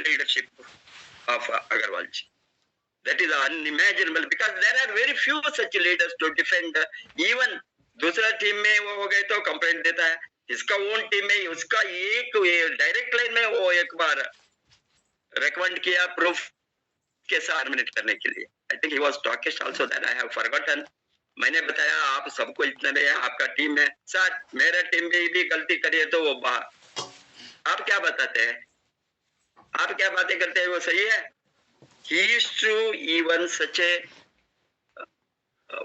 leadership of Agarwal ji. That is unimaginable because there are very few such leaders to defend. Even दूसरा team में वो हो गए तो कंप्लेंट देता है, इसका ओन टीम में उसका एक डायरेक्ट लाइन में वो एक बार रेकमेंड किया प्रूफ के साथ टर्मिनेट करने के लिए. I think he was talkish also that I have forgotten. मैंने बताया आप सबको इतना नहीं है, आपका टीम है सर, मेरा टीम में भी गलती करिए तो वो आप क्या बताते हैं, आप क्या बातें करते हैं वो सही है. He used to even such a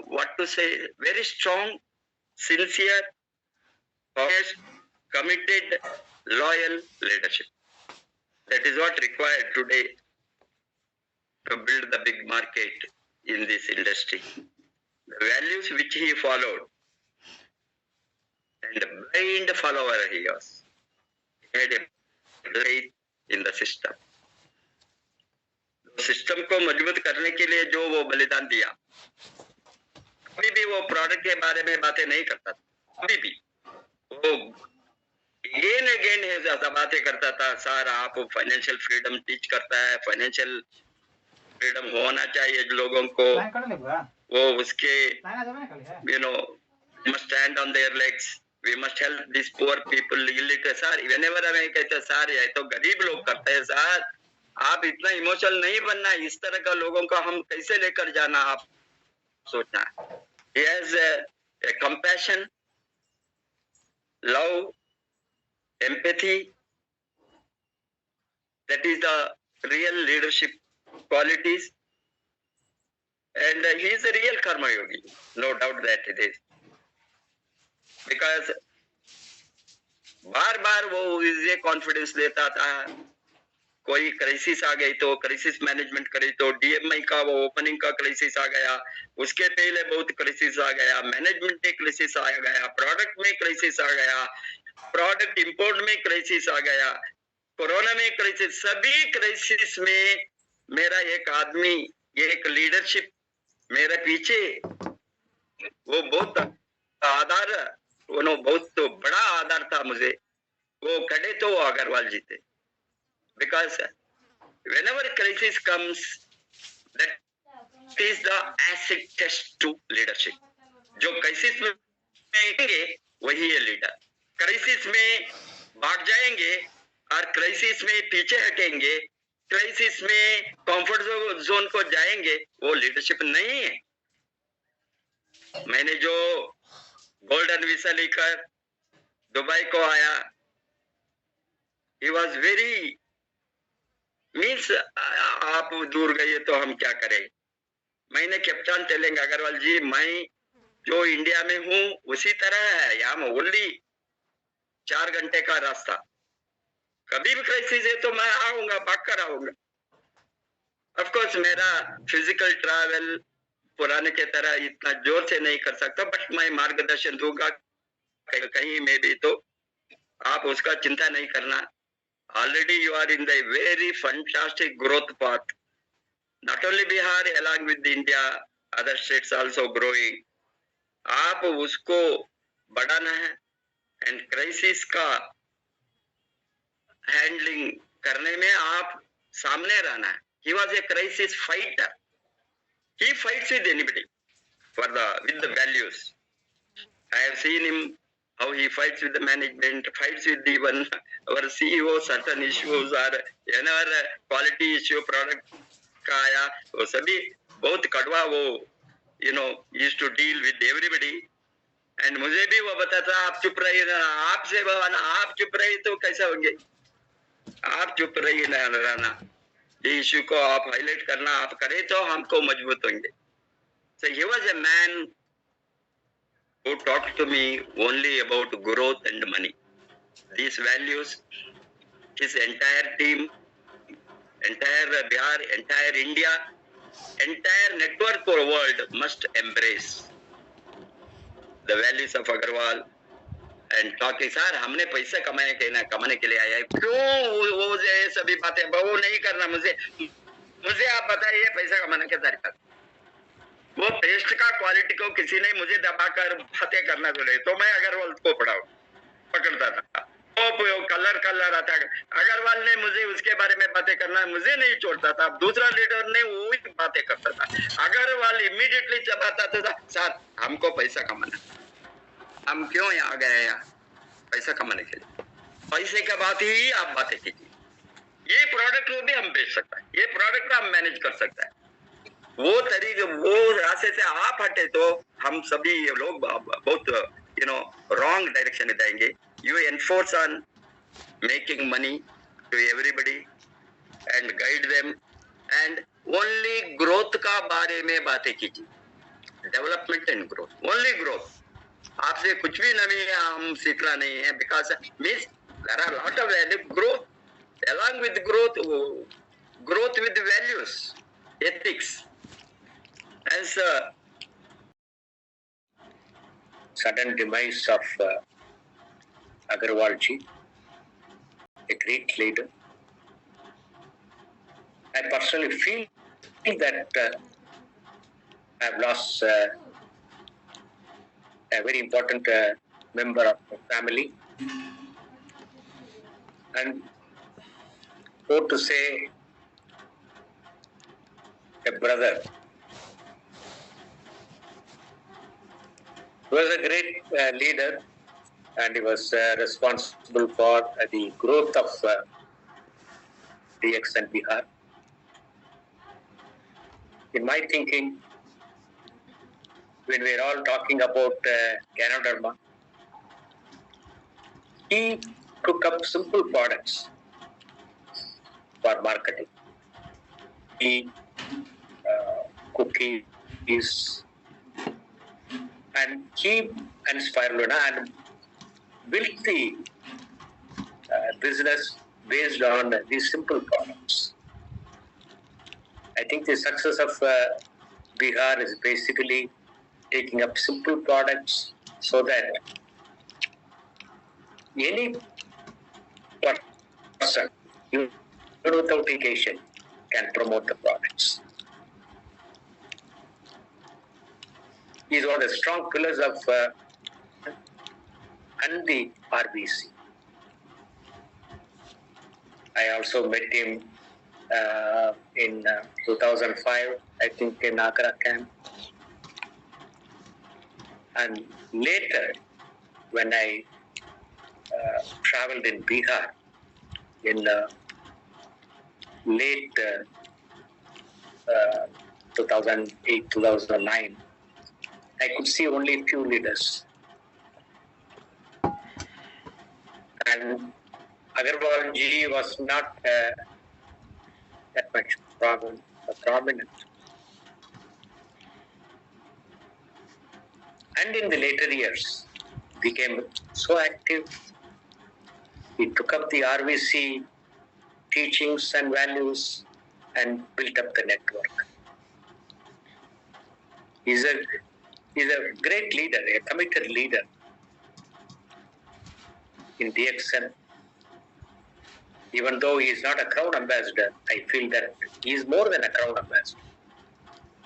what to say, very strong, sincere, honest, committed, loyal leadership. That is what required today to build the big market in this industry. The values which he followed, and a blind follower he was. He had a faith in the system. System को मजबूत करने के लिए जो वो बलिदान दिया, अभी भी वो प्रोडक्ट के बारे में बातें नहीं करता था. अभी भी वो अगेन ज्यादा बातें करता था. सर आप फाइनेंशियल फ्रीडम टीच करता है, फाइनेंशियल फ्रीडम होना चाहिए लोगों को, वो उसके must stand on their legs, we must help these poor people, illiterate. Sir whenever हमें कहते हैं सर ये तो गरीब लोग करते हैं, सर आप इतना इमोशनल नहीं बनना, इस तरह का लोगों को हम कैसे लेकर जाना आप सोचना. He has a compassion, love, empathy. That is the real leadership qualities, and he is a real karma yogi, no doubt that it is. Because बार बार वो ये कॉन्फिडेंस देता था, कोई क्राइसिस आ गई तो क्राइसिस मैनेजमेंट करी तो डीएमआई का वो ओपनिंग का क्राइसिस आ गया, उसके पहले बहुत क्राइसिस आ गया, मैनेजमेंट में क्राइसिस आ गया, प्रोडक्ट में क्राइसिस आ गया, प्रोडक्ट इंपोर्ट में क्राइसिस आ गया, कोरोना में क्राइसिस. सभी क्राइसिस में मेरा एक आदमी, एक लीडरशिप मेरे पीछे, वो बहुत आधार, वो बहुत बड़ा आधार था मुझे. वो खड़े तो अग्रवाल जी थे. Because whenever crisis comes, that is the acid test to leadership. जो क्राइसिस में आएंगे वही है लीडर. क्राइसिस में भाग जाएंगे और क्राइसिस में पीछे हटेंगे, क्राइसिस में कंफर्ट जोन को जाएंगे, वो लीडरशिप नहीं है. मैंने जो गोल्डन वीसा लेकर दुबई को आया, he was very मीन्स आप दूर गए तो हम क्या करें. मैंने कैप्टन टेलिंग अग्रवाल जी, मैं जो इंडिया में हूँ उसी तरह है, यहाँ ओनली 4 घंटे का रास्ता, कभी भी क्राइसिस है तो मैं आऊंगा, भाग कर आऊंगा. ऑफकोर्स मेरा फिजिकल ट्रैवल पुराने के तरह इतना जोर से नहीं कर सकता, बट मैं मार्गदर्शन दूंगा कहीं में भी, तो आप उसका चिंता नहीं करना. Already you are in the very fantastic growth path. Not only Bihar, along with India, other states also growing. आप उसको बढ़ाना है and crisis का handling करने में आप सामने रहना है. He was a crisis fighter. He fights with anybody with the values. I have seen him how he fights with the management, fights with even our CEO, certain issues or whenever quality issue product का आया, वो सभी बहुत कड़वा वो used to deal with everybody. and मुझे भी वो बताता, आप चुप रहिए ना, आपसे बवाना, आप चुप रहिए तो कैसा होंगे, आप चुप रहिए ना रहना, ये इश्यू को आप हाईलाइट करना, आप करें तो हमको मजबूत होंगे. So he was a man who talked to me only about growth and money. These values, his entire team, entire Bihar, entire India, entire network for world must embrace the values of Agarwal and talking. Sir हमने पैसे कमाने के लिए आया है, क्यों वो सभी बातें वो नहीं करना. मुझे आप बताइए पैसा कमाने के तरीका. वो पेस्ट का क्वालिटी को किसी ने मुझे दबाकर बातें करना चले तो मैं अग्रवाल को पकड़ता था. कलर कलर आता है। अग्रवाल ने मुझे उसके बारे में बातें करना मुझे नहीं छोड़ता था, दूसरा लीडर ने वही बातें करता था। अग्रवाल इमीडिएटली जब आता था, सर हमको पैसा कमाना, हम क्यों यहाँ गए, यहाँ पैसा कमाने के लिए, पैसे का बात ही आप बातें कीजिए, ये प्रोडक्ट को भी हम बेच सकते हैं, ये प्रोडक्ट को हम मैनेज कर सकते हैं। वो तरीके, वो रास्ते से आप हटे तो हम सभी लोग बहुत रॉन्ग डायरेक्शन में जाएंगे। You enforce on making money to everybody and guide them and only growth का बारे में बातें कीजिए, development and growth, only growth. आपसे कुछ भी नहीं है, हम सीखना नहीं है, because means there are lot of value growth, along with growth with values, ethics, as sudden demise of Agarwal ji, a great leader. I personally feel that I've lost a very important member of the family, and so to say, a brother. He was a great leader, and he was responsible for the growth of DX and Bihar. In my thinking, when we are all talking about Ganoderma, he took up simple products for marketing. Tea, cookies, and he and Spirulina, and built the business based on these simple products. I think the success of Bihar is basically taking up simple products so that any person, even without education, can promote the products. These are the strong pillars of and the RBC. I also met him in 2005, I think in Agra camp. And later, when I traveled in Bihar in late 2008, 2009, I could see only a few leaders. And Agarwal ji was not that much prominent. And in the later years, became so active. He took up the RVC teachings and values and built up the network. He's a great leader, a committed leader in DXN. Even though he is not a crown ambassador, I feel that he is more than a crown ambassador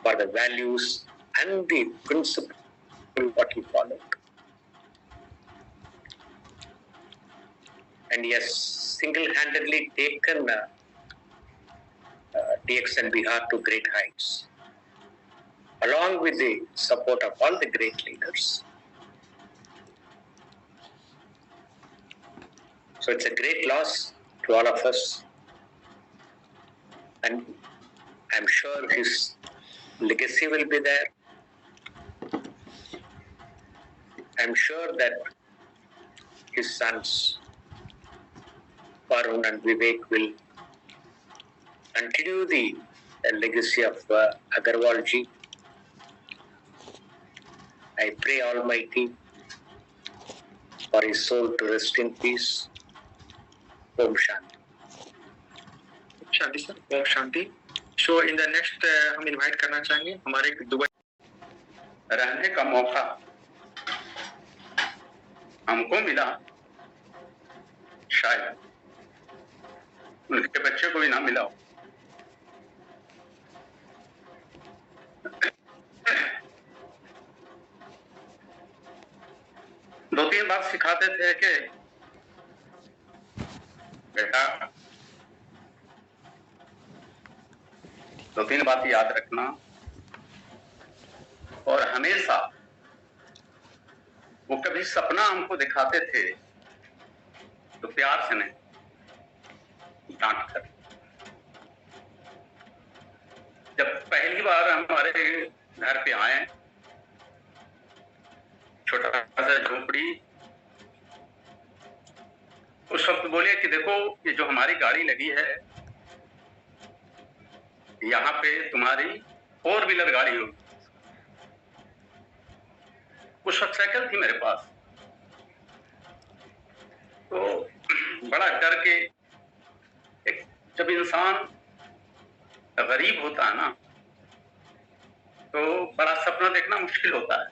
for the values and the principle what he followed. And he has single-handedly taken DXN Bihar to great heights, along with the support of all the great leaders. So it's a great loss to all of us, and I'm sure his legacy will be there. I'm sure that his sons, Varun and Vivek, will continue the legacy of Agarwal ji. I pray Almighty for his soul to rest in peace. Om Shanti. शांति sir, ओम शांति। So in the next हम invite करना चाहेंगे हमारे Dubai रहने का मौका हमको मिला, शायद उनके बच्चे को भी ना मिला हो। दो तीन बार सिखाते थे कि बेटा 2-3 बात याद रखना, और हमेशा वो कभी सपना हमको दिखाते थे तो प्यार से नहीं, डांट कर। जब पहली बार हमारे घर पे आए, छोटा सा झोपड़ी, उस वक्त बोले कि देखो ये जो हमारी गाड़ी लगी है यहाँ पे तुम्हारी 4 व्हीलर गाड़ी होगी। उस वक्त साइकिल थी मेरे पास, तो बड़ा डर के, जब इंसान गरीब होता है ना तो बड़ा सपना देखना मुश्किल होता है।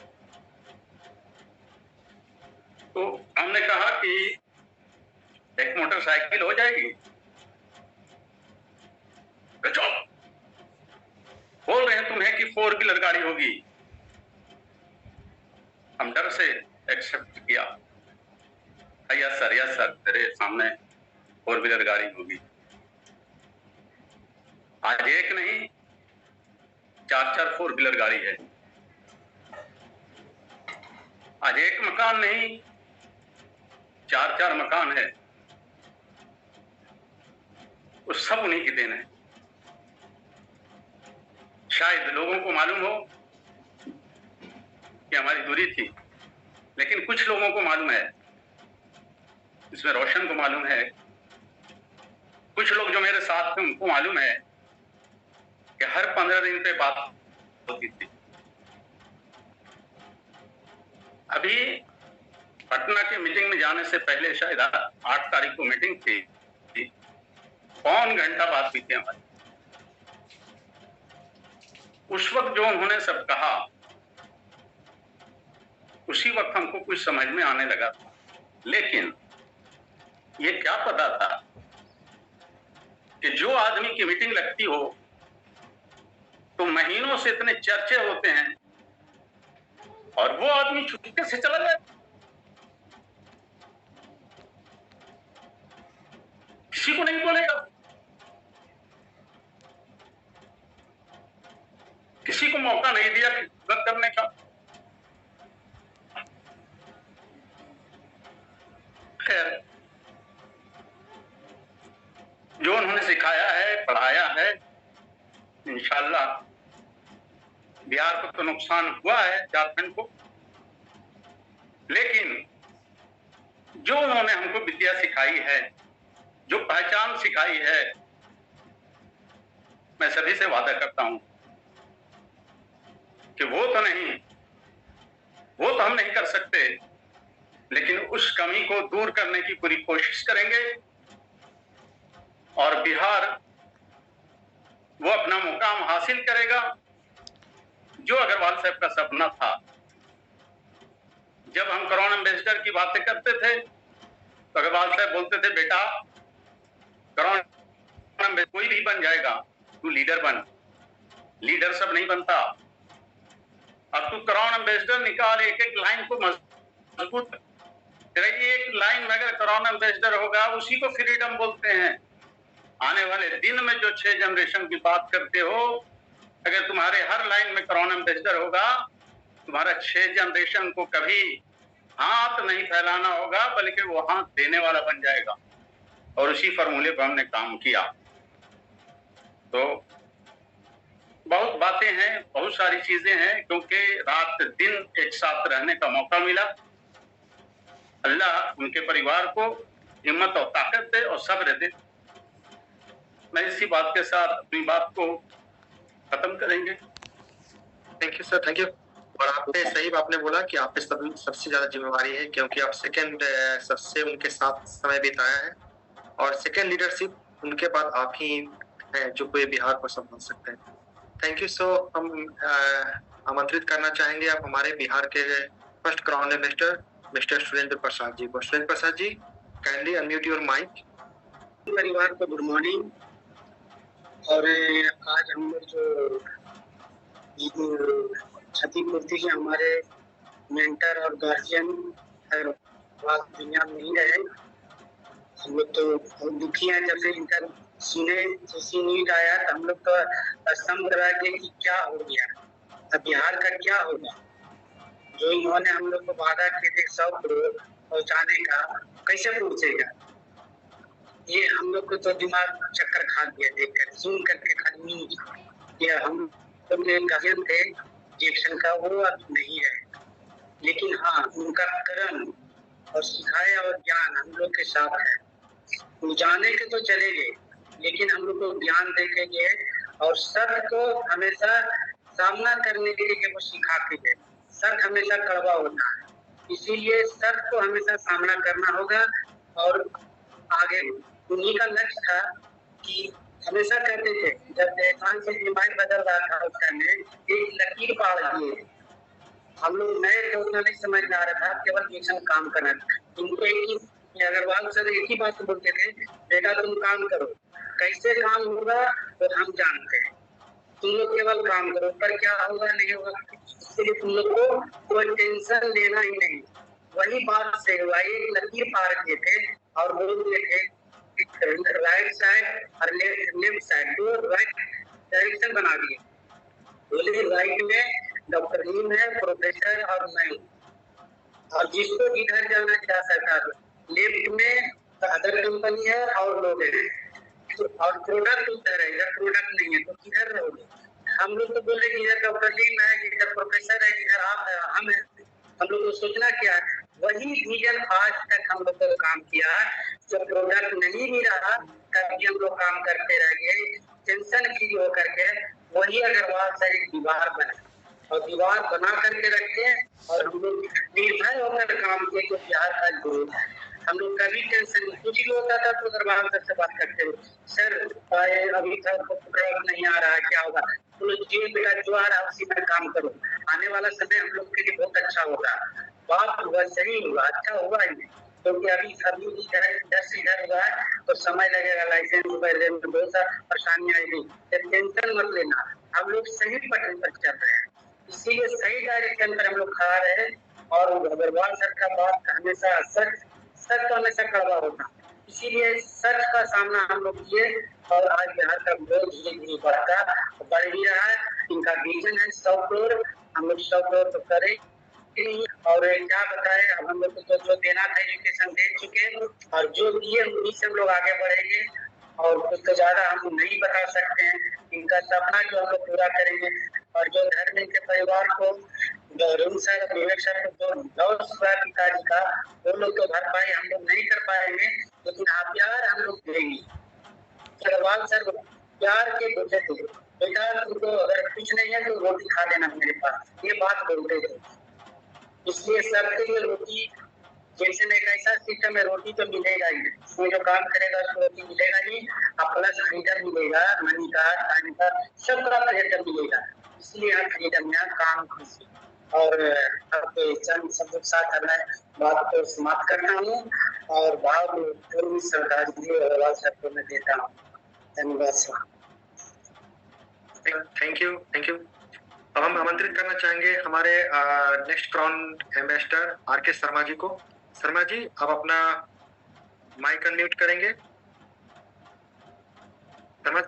तो हमने कहा कि एक मोटरसाइकिल हो जाएगी। बोल रहे हैं तुम्हें कि 4 व्हीलर गाड़ी होगी। हम डर से एक्सेप्ट किया, यस सर, तेरे सामने 4 व्हीलर गाड़ी होगी। आज एक नहीं 4-4 4 व्हीलर गाड़ी है। आज एक मकान नहीं 4-4 मकान है। वो सब उन्हीं की देन है। शायद लोगों को मालूम हो कि हमारी दूरी थी, लेकिन कुछ लोगों को मालूम है, इसमें रोशन को मालूम है, कुछ लोग जो मेरे साथ थे उनको मालूम है कि हर 15 दिन पे बात होती थी। अभी पटना की मीटिंग में जाने से पहले शायद 8 तारीख को मीटिंग थी, पौन घंटा बात हुई थी हमारी। उस वक्त जो उन्होंने सब कहा, उसी वक्त हमको कुछ समझ में आने लगा था। लेकिन ये क्या पता था कि जो आदमी की मीटिंग लगती हो तो महीनों से इतने चर्चे होते हैं और वो आदमी छुट्टी से चला जाए। किसी को नहीं बोलेगा, किसी को मौका नहीं दिया खिदमत करने का। खैर, जो उन्होंने सिखाया है, पढ़ाया है, इंशाअल्लाह बिहार को तो नुकसान हुआ है, झारखंड को, लेकिन जो उन्होंने हमको विद्या सिखाई है, जो पहचान सिखाई है, मैं सभी से वादा करता हूं कि वो तो हम नहीं कर सकते, लेकिन उस कमी को दूर करने की पूरी कोशिश करेंगे और बिहार वो अपना मुकाम हासिल करेगा जो अग्रवाल साहब का सपना था। जब हम करोन एम्बेसडर की बातें करते थे तो अग्रवाल साहब बोलते थे, बेटा करोन एम्बेसडर कोई भी बन जाएगा, तू लीडर बन। लीडर सब नहीं बनता। अब तू करोन एम्बेसडर निकाल, एक एक लाइन को मजबूत। तेरा एक लाइन में अगर करोन एम्बेसडर होगा, उसी को फ्रीडम बोलते हैं। आने वाले दिन में जो 6 जनरेशन की बात करते हो, अगर तुम्हारे हर लाइन में करोन एम्बेसडर होगा, तुम्हारा 6 जनरेशन को कभी हाथ नहीं फैलाना होगा, बल्कि वो हाथ देने वाला बन जाएगा। और उसी फॉर्मूले पर हमने काम किया। तो बहुत बातें हैं, बहुत सारी चीजें हैं, क्योंकि रात दिन एक साथ रहने का मौका मिला। अल्लाह उनके परिवार को हिम्मत और ताकत दे और सब्र दे। मैं इसी बात के साथ अपनी बात को खत्म करेंगे। Thank you sir, thank you. और आपने सही आपने बोला कि आप पे सबसे ज्यादा जिम्मेवारी है, क्योंकि आप सेकंड सबसे उनके साथ समय बिताया है और सेकंड लीडरशिप उनके बाद आप ही हैं जो पूरे बिहार को संभाल सकते हैं। Thank you. सो हम आमंत्रित करना चाहेंगे आप हमारे बिहार के फर्स्ट करोन एम्बेसडर मिस्टर सुरेंद्र प्रसाद जी को। Surendra Prasad ji, kindly unmute your mic. परिवार को गुड मॉर्निंग। और आज हम जो क्षतिपूर्ति के हमारे मेंटर और गार्जियन दुनिया में नहीं रहे, हम लोग तो दुखी हैं। जब से इनका सुने नीट आया तो हम लोग तो स्तंभ रह गए कि क्या हो गया, अब बिहार का क्या होगा। जो इन्होंने हम लोग को वादा किए थे 100 करोड़ पहुँचाने का, कैसे पहुँचेगा। ये हम लोग को तो दिमाग चक्कर खा दिया देखकर, सुन करके खाली न्यूज। ये हम लोग के गार्जियन थे जेक्शन का, वो अब नहीं है, लेकिन हाँ उनका कर्म और सिखाया और ज्ञान हम लोग के साथ है। वो जाने के तो चले गए, लेकिन हम लोग को ज्ञान दे के गए और सत्य को हमेशा सामना करने के लिए वो सिखा के गए। सत्य हमेशा कड़वा होता है, इसीलिए सत्य को हमेशा सामना करना होगा। और आगे उन्हीं का लक्ष्य था कि हमेशा कहते थे, जब देहान से बीमारी बदल रहा था उस टाइम में एक लकीर पाड़ दिए। हम लोग नए थे, उतना नहीं समझ में आ रहा था, केवल मिशन काम करना था। इनको एक ही अग्रवाल सर एक ही बात बोलते थे, बेटा तुम काम करो, कैसे काम होगा तो हम जानते हैं, तुम लोग केवल काम करो, पर क्या होगा नहीं होगा इसलिए तुम लोग को कोई टेंशन लेना ही नहीं। वही बात से हुआ, एक लकीर पार किए थे और बोल दिए थे राइट साइड और लेफ्ट साइड, दो राइट डायरेक्शन बना दिए। बोले राइट में डॉक्टर नीम है, प्रोफेसर और मैं, और जिसको इधर जाना चाह सरकार, लेफ्ट में अदर कंपनी है और लोग हैं, और प्रोडक्ट उधर है, इधर प्रोडक्ट नहीं है, तो किधर रहोगे। हम लोग तो बोले कि इधर डॉक्टर नीम है, इधर प्रोफेसर है, इधर आप है, हम है। हम लोग को सोचना क्या है, वही विजन आज तक हम लोग को काम किया। जब प्रोडक्ट नहीं भी रहा तभी हम लोग काम करते रह गए, टेंशन फ्री होकर के। वही अग्रवाल सर एक दीवार बना और दीवार बना करके रखे और हम लोग निर्भय होकर काम किए कि बिहार का गुरु है। हम लोग कभी टेंशन कुछ भी होता था तो अग्रवाल सर से बात करते हुए, सर अभी तक प्रोडक्ट नहीं आ रहा है, क्या होगा। तो जी बेटा जो आ रहा है उसी पर काम करो, आने वाला समय हम लोग के लिए बहुत अच्छा होगा। बात हुआ, सही हुआ, अच्छा हुआ ही, क्योंकि अभी इधर से इधर हुआ है तो समय लगेगा, लाइसेंस वगैरह में बहुत सारी परेशानी आएगी। टेंशन मत लेना, हम लोग सही पटरी पर चल रहे हैं, इसीलिए सही डायरेक्शन पर हम लोग खड़ा रहे। और अग्रवाल सर का बात हमेशा सच तो हमेशा कड़वा होता, इसीलिए सच का सामना हम लोग किए और आज बिहार का ग्रोथ धीरे धीरे बढ़ भी रहा है। इनका विजन है 100 करोड़, हम लोग 100 करोड़ तो करें और क्या बताए, अब हम लोग को जो देना था एजुकेशन दे चुके और जो दिए उन्हीं से हम लोग आगे बढ़ेंगे। और कुछ तो ज्यादा हम नहीं बता सकते हैं, इनका सपना जो हम लोग पूरा करेंगे। और जो धर्म के परिवार को अरुण सर विवेक सर को जो लॉस हुआ पिताजी का, वो लोग तो भरपाई हम लोग नहीं कर पाएंगे, लेकिन आप प्यार हम लोग देंगे। अग्रवाल सर प्यार के बोलते थे, बेटा तुमको अगर कुछ नहीं है तो रोटी खा लेना मेरे पास, ये बात बोलते थे। इसलिए सबके लिए रोटी, जैसे में एक ऐसा सिस्टम है, रोटी तो मिलेगा ही, उसमें जो काम करेगा उसको रोटी मिलेगा ही, प्लस फ्रीडम मिलेगा, मनी का, टाइम का, सबका फ्रीडम मिलेगा। इसलिए यहाँ फ्रीडम, यहाँ काम खुशी। और आपके चंद शब्दों के साथ मैं बात को समाप्त करता हूँ और भाव पूर्व सरकार जी अग्रवाल सर को मैं देता हूँ। धन्यवाद। Thank you. अब हम आमंत्रित करना चाहेंगे हमारे next crown ambassador R K. Sharma ji को। शर्मा जी, आप अपना माइक अनम्यूट करेंगे। शर्मा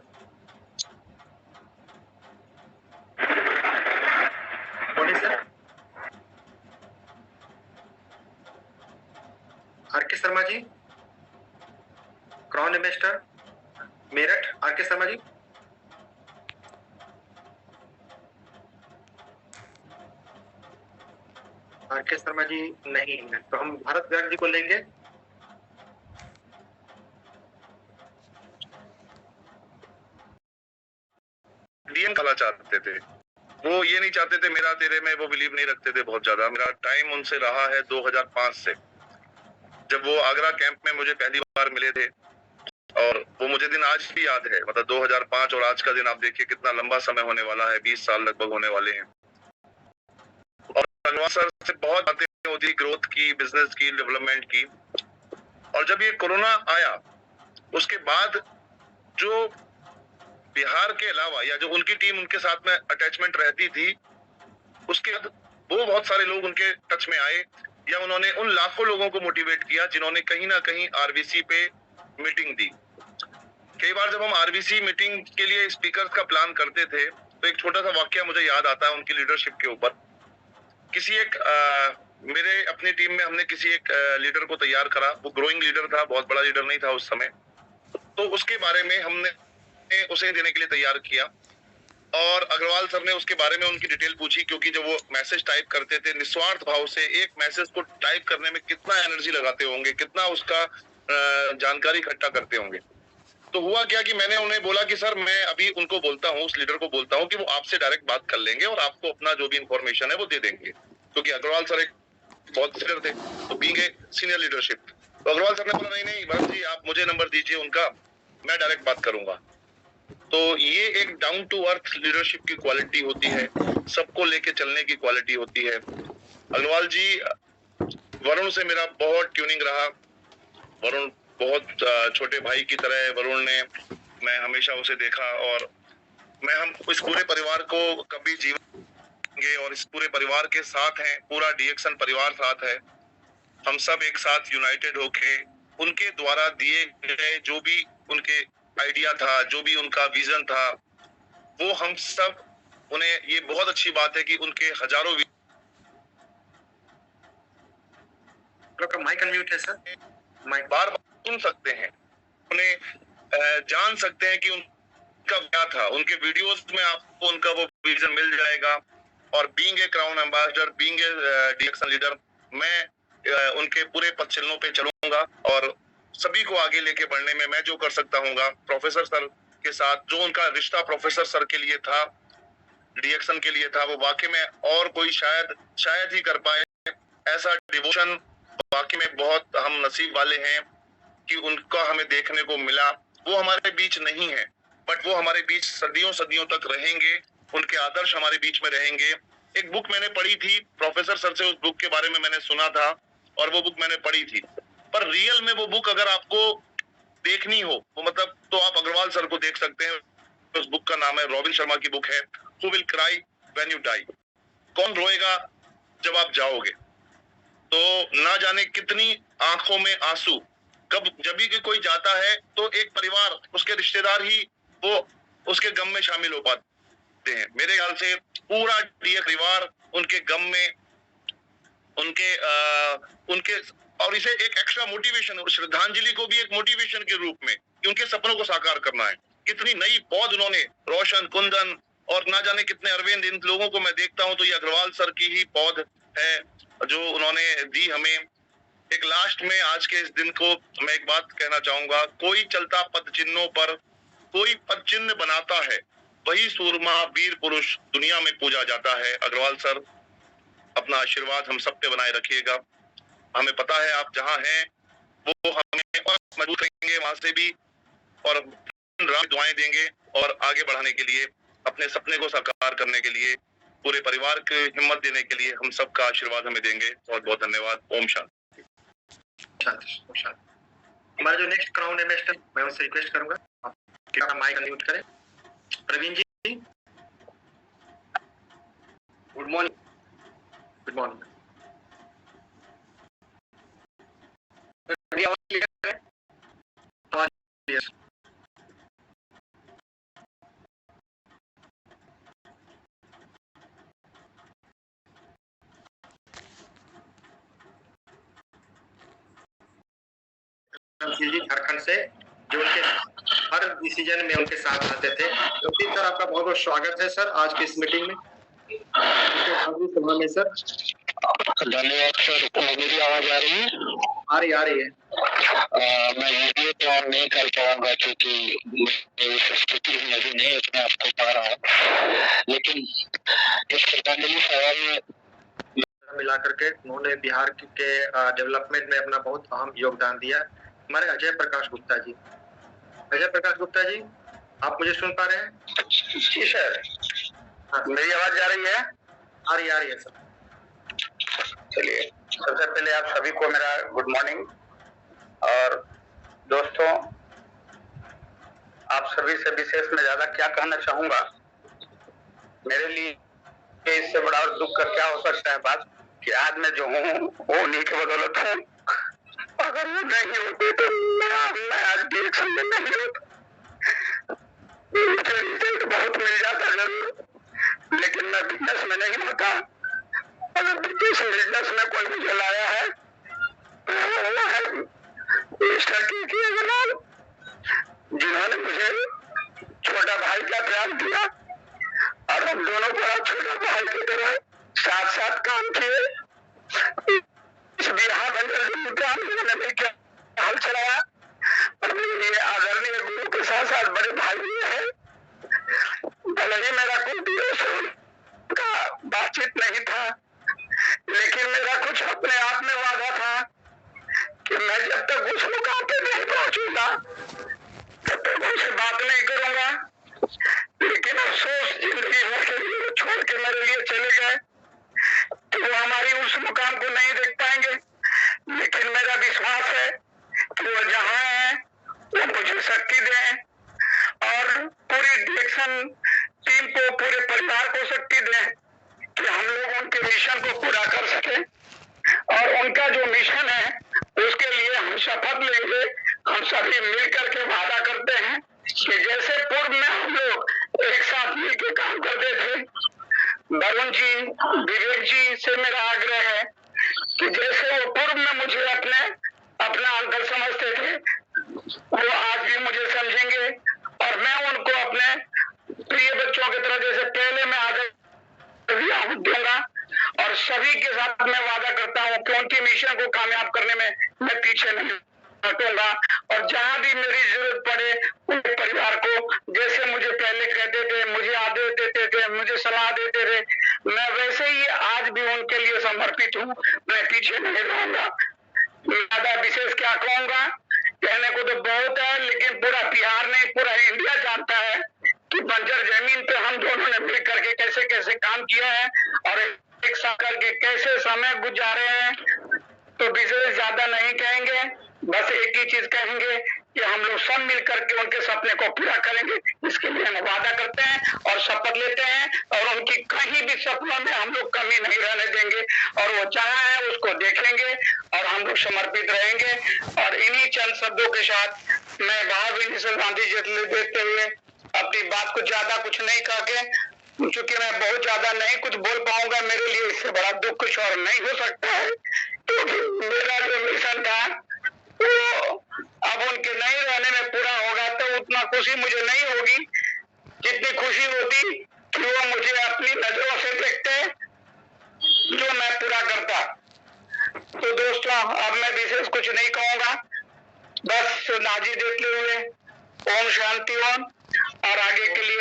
बोलिए sir. R K. Sharma ji, crown ambassador Meerut, R K. Sharma ji. R K. Sharma ji नहीं है, तो हम भारत व्यास जी को लेंगे। डीएम काला चाहते थे, वो ये नहीं चाहते थे मेरा तेरे में, वो बिलीव नहीं रखते थे बहुत ज्यादा। मेरा टाइम उनसे रहा है 2005 से, जब वो आगरा कैंप में मुझे पहली बार मिले थे, और वो मुझे दिन आज भी याद है। मतलब 2005 और आज का दिन आप देखिए कितना लंबा समय होने वाला है, 20 साल लगभग होने वाले हैं। और अग्रवाल सर से बहुत बातें होती, ग्रोथ की, बिजनेस की, डेवलपमेंट की। और जब ये कोरोना आया उसके बाद जो बिहार के अलावा या जो उनकी टीम उनके साथ में अटैचमेंट रहती थी, उसके बाद वो बहुत सारे लोग उनके टच में आए, या उन्होंने उन लाखों लोगों को मोटिवेट किया जिन्होंने कहीं ना कहीं आरबीसी पे मीटिंग दी। कई बार जब हम आरबीसी मीटिंग के लिए स्पीकर्स का प्लान करते थे तो एक छोटा सा वाकया मुझे याद आता है उनकी लीडरशिप के ऊपर। किसी एक मेरे अपनी टीम में हमने किसी एक लीडर को तैयार करा। वो ग्रोइंग लीडर था, बहुत बड़ा लीडर नहीं था उस समय। तो उसके बारे में हमने उसे देने के लिए तैयार किया और अग्रवाल सर ने उसके बारे में उनकी डिटेल पूछी, क्योंकि जब वो मैसेज टाइप करते थे निस्वार्थ भाव से, एक मैसेज को टाइप करने में कितना एनर्जी लगाते होंगे, कितना उसका जानकारी इकट्ठा करते होंगे। तो हुआ क्या कि मैंने उन्हें बोला कि सर मैं अभी उनको बोलता हूँ, उस लीडर को बोलता हूँ कि वो आपसे डायरेक्ट बात कर लेंगे और आपको अपना जो भी इंफॉर्मेशन है वो दे देंगे, क्योंकि अग्रवाल सर एक बहुत सीनियर थे, तो बीइंग ए सीनियर लीडरशिप। तो अग्रवाल सर ने बोला नहीं नहीं भरत जी आप मुझे नंबर दीजिए उनका, मैं डायरेक्ट बात करूंगा। तो ये एक डाउन टू अर्थ लीडरशिप की क्वालिटी होती है, सबको लेके चलने की क्वालिटी होती है। अग्रवाल जी, वरुण से मेरा बहुत ट्यूनिंग रहा। वरुण बहुत छोटे भाई की तरह है वरुण ने, मैं हमेशा उसे देखा और हम इस पूरे परिवार को कभी जीवेंगे और इस पूरे परिवार के साथ हैं, पूरा डीएक्सन परिवार साथ है। हम सब एक साथ यूनाइटेड होके उनके द्वारा दिए गए जो भी उनके आइडिया था, जो भी उनका विजन था, वो हम सब उन्हें, ये बहुत अच्छी बात है कि उनके हजारों माइक अनम्यूट है सर, माइक बार बार सुन सकते हैं, उन्हें जान सकते हैं कि उनका क्या था। उनके वीडियोस में आपको उनका वो विजन मिल जाएगा। और being a crown ambassador, being a DXN leader, मैं उनके पूरे पथ चिन्हों पे चलूंगा और सभी को आगे लेके बढ़ने में मैं जो कर सकता हूँगा प्रोफेसर सर के साथ, जो उनका रिश्ता प्रोफेसर सर के लिए था, डीएक्सन के लिए था, वो वाकई में और कोई शायद ही कर पाए। ऐसा डिवोशन वाकई में बहुत हम नसीब वाले हैं कि उनका हमें देखने को मिला। वो हमारे बीच नहीं है बट वो हमारे बीच सदियों सदियों तक रहेंगे, उनके आदर्श हमारे बीच में रहेंगे। एक बुक मैंने पढ़ी थी प्रोफेसर सर से, उस बुक के बारे में मैंने सुना था और वो बुक मैंने पढ़ी थी, पर रियल में वो बुक अगर आपको देखनी हो वो मतलब तो आप अग्रवाल सर को देख सकते हैं। उस बुक का नाम है, रॉबिन शर्मा की बुक है, who will cry when you die, कौन रोएगा जब आप जाओगे। तो ना जाने कितनी आंखों में आंसू जब भी कोई जाता है तो एक परिवार, उसके रिश्तेदार ही वो उसके गम में शामिल हो पाते हैं। मेरे ख्याल से पूरा डीएक्स परिवार उनके गम में, उनके और इसे एक एक्स्ट्रा मोटिवेशन, श्रद्धांजलि को भी एक मोटिवेशन के रूप में कि उनके सपनों को साकार करना है। कितनी नई पौध उन्होंने, रोशन, कुंदन और ना जाने कितने अरविंद, इन लोगों को मैं देखता हूं तो ये अग्रवाल सर की ही पौध है जो उन्होंने दी हमें। एक लास्ट में आज के इस दिन को मैं एक बात कहना चाहूंगा, कोई चलता पद चिन्हों पर कोई पद चिन्ह बनाता है, वही सूरमा वीर पुरुष दुनिया में पूजा जाता है। अग्रवाल सर, अपना आशीर्वाद हम सब पे बनाए रखिएगा। हमें पता है आप जहां हैं वो हमें और मजबूत करेंगे वहां से भी, और दुआएं देंगे और आगे बढ़ाने के लिए, अपने सपने को साकार करने के लिए, पूरे परिवार को हिम्मत देने के लिए हम सबका आशीर्वाद हमें देंगे। बहुत बहुत धन्यवाद। ओम शांति। हमारा जो नेक्स्ट क्राउन एम्बेसडर, मैं उनसे रिक्वेस्ट करूंगा आप माइक अनम्यूट करें। Praveen ji, good morning. Good morning. Yes ji, Jharkhand से, जो उनके हर डिसीजन में उनके साथ रहते थे। तो सर आपका बहुत बहुत स्वागत है सर आज की इस मीटिंग में, सभा में सर। धन्यवाद सर। मेरी आवाज आ रही है? आ रही है। मैं वीडियो तो ऑन नहीं कर पाऊंगा क्योंकि मेरी स्थिति अभी नहीं अपने आप को पा रहा हूँ, लेकिन इस श्रद्धांजलि सभा में मिला करके उन्होंने बिहार के डेवलपमेंट में अपना बहुत अहम योगदान दिया। हमारे अजय प्रकाश गुप्ता जी, अजय प्रकाश गुप्ता जी, आप मुझे सुन पा रहे हैं? जी सर। हाँ, मेरी आवाज आ रही है? आ रही है सर। चलिए, सबसे पहले आप सभी को मेरा गुड मॉर्निंग। और दोस्तों, आप सभी से विशेष में ज्यादा क्या कहना चाहूंगा, मेरे लिए इससे बड़ा और दुख का क्या हो सकता है बात कि आज मैं जो हूँ वो उन्हीं के बदौलत हूँ। अगर वो नहीं होती तो मैं आज डिरेक्शन में नहीं होता, मुझे रिजल्ट बहुत मिल जाता जरूर, लेकिन मैं बिजनेस में नहीं होता। अगर बिजनेस में कोई मुझे लाया है वो है मिस्टर के अग्रवाल, जिन्होंने मुझे छोटा भाई का प्यार दिया और हम दोनों बड़ा छोटा भाई की तरह साथ साथ काम किए। इस बिहार मैंने भी क्या हल चलाया और मेरे आदरणीय गुरु के साथ साथ बड़े भाई भी है। भले ही मेरा कोई भी का बातचीत नहीं था, लेकिन मेरा कुछ अपने आप में वादा था कि मैं जब तक उस मुकाम पे नहीं पहुंचूंगा तब तक उनसे बात नहीं करूंगा। लेकिन अफसोस जिंदगी भर के लिए छोड़ के मेरे लिए चले गए तो वो हमारी उस मुकाम को नहीं देख पाएंगे। लेकिन मेरा विश्वास है कि वो जहाँ है वो मुझे शक्ति दें और पूरी डायरेक्शन टीम को, पूरे परिवार को शक्ति दें कि हम लोग उनके मिशन को पूरा कर सके। और उनका जो मिशन है उसके लिए हम शपथ लेंगे। हम सभी मिलकर के वादा करते हैं कि जैसे पूर्व में हम लोग एक साथ मिलकर काम करते थे, वरुण जी, विवेक जी से मेरा आग्रह है कि जैसे वो पूर्व में मुझे अपना अंकल समझते थे, वो आज भी मुझे समझेंगे और मैं उनको अपने प्रिय बच्चों की तरह जैसे पहले मैं आदर दूंगा। और सभी के साथ मैं वादा करता हूँ कि उनकी मिशन को कामयाब करने में मैं पीछे नहीं हटूंगा। और जहां भी मेरी जरूरत पड़े उनके परिवार को, जैसे मुझे पहले कहते थे, मुझे आदेश देते थे, मुझे सलाह देते थे, मैं वैसे ही आज भी उनके लिए समर्पित हूँ। मैं पीछे नहीं रहूंगा। ज्यादा विशेष क्या कहूंगा, कहने को तो बहुत है, लेकिन पूरा बिहार नहीं, पूरा इंडिया जानता है कि बंजर जमीन पे हम दोनों ने मिल करके कैसे कैसे काम किया है और एक साथ करके कैसे समय गुजारे हैं। तो विशेष ज्यादा नहीं कहेंगे, बस एक ही चीज कहेंगे कि हम लोग सब मिल करके उनके सपने को पूरा करेंगे। इसके लिए हम वादा करते हैं और शपथ लेते हैं और उनकी कहीं भी सपनों में हम लोग कमी नहीं रहने देंगे और वो चाहा है उसको देखेंगे और हम लोग समर्पित रहेंगे। और इन्हीं चंद शब्दों के साथ मैं भाव गांधी जी देते हुए अपनी बात को ज्यादा कुछ नहीं कह के, क्योंकि मैं बहुत ज्यादा नहीं कुछ बोल पाऊंगा, मेरे लिए इससे बड़ा दुख कुछ और नहीं हो सकता है, क्योंकि मेरा जो मिशन था वो अब उनके नहीं रहने में पूरा होगा तो उतना खुशी मुझे नहीं होगी जितनी खुशी होती कि वो मुझे अपनी नजरों से देखते जो मैं पूरा करता। तो दोस्तों, अब मैं विशेष कुछ नहीं कहूंगा, बस नाजी देते हुए ओम शांति ओम और आगे के लिए